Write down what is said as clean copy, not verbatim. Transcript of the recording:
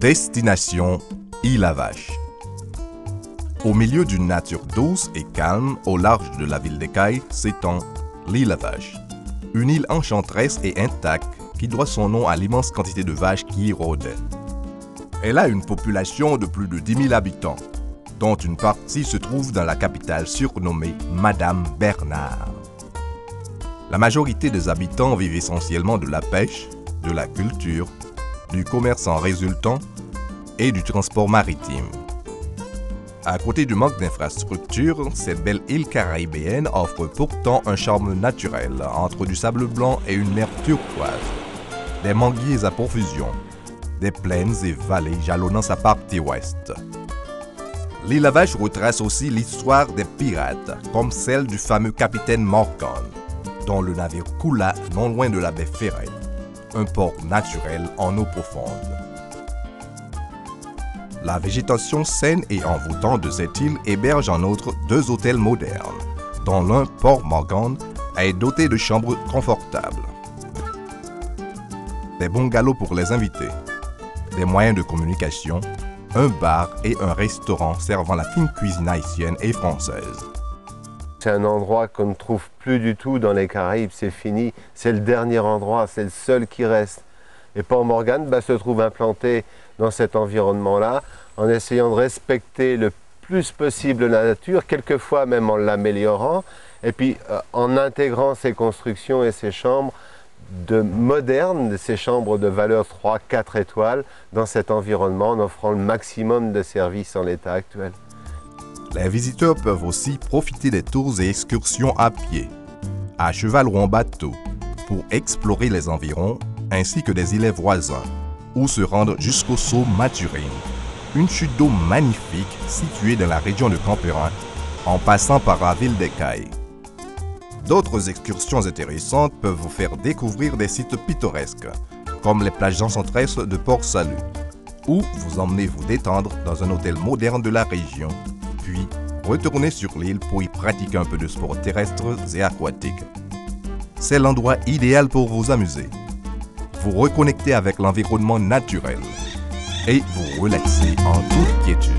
Destination Île-à-Vache. Au milieu d'une nature douce et calme, au large de la ville d'Écailles, s'étend l'Île-à-Vache. Une île enchanteresse et intacte qui doit son nom à l'immense quantité de vaches qui y rôdaient. Elle a une population de plus de 10 000 habitants, dont une partie se trouve dans la capitale surnommée Madame Bernard. La majorité des habitants vivent essentiellement de la pêche, de la culture, du commerce en résultant et du transport maritime. À côté du manque d'infrastructures, cette belle île caribéenne offre pourtant un charme naturel entre du sable blanc et une mer turquoise, des manguiers à profusion, des plaines et vallées jalonnant sa partie ouest. L'Île-à-Vache retrace aussi l'histoire des pirates, comme celle du fameux capitaine Morgan, dont le navire coula non loin de la baie Ferret, un port naturel en eau profonde. La végétation saine et envoûtante de cette île héberge en outre 2 hôtels modernes, dont l'un, Port Morgan, est doté de chambres confortables, des bungalows pour les invités, des moyens de communication, un bar et un restaurant servant la fine cuisine haïtienne et française. C'est un endroit qu'on ne trouve plus du tout dans les Caraïbes, c'est fini, c'est le dernier endroit, c'est le seul qui reste. Et Port Morgan se trouve implanté dans cet environnement-là, en essayant de respecter le plus possible la nature, quelquefois même en l'améliorant, et puis en intégrant ses constructions et ses chambres modernes, ces chambres de valeur 3-4 étoiles, dans cet environnement, en offrant le maximum de services en l'état actuel. Les visiteurs peuvent aussi profiter des tours et excursions à pied, à cheval ou en bateau, pour explorer les environs, ainsi que des îlets voisins, ou se rendre jusqu'au saut Maturine, une chute d'eau magnifique située dans la région de Camperin, en passant par la ville d'Écailles. D'autres excursions intéressantes peuvent vous faire découvrir des sites pittoresques, comme les plages enchanteresses de Port-Salut, ou vous emmener vous détendre dans un hôtel moderne de la région, puis retourner sur l'île pour y pratiquer un peu de sports terrestres et aquatiques. C'est l'endroit idéal pour vous amuser, vous reconnecter avec l'environnement naturel et vous relaxer en toute quiétude.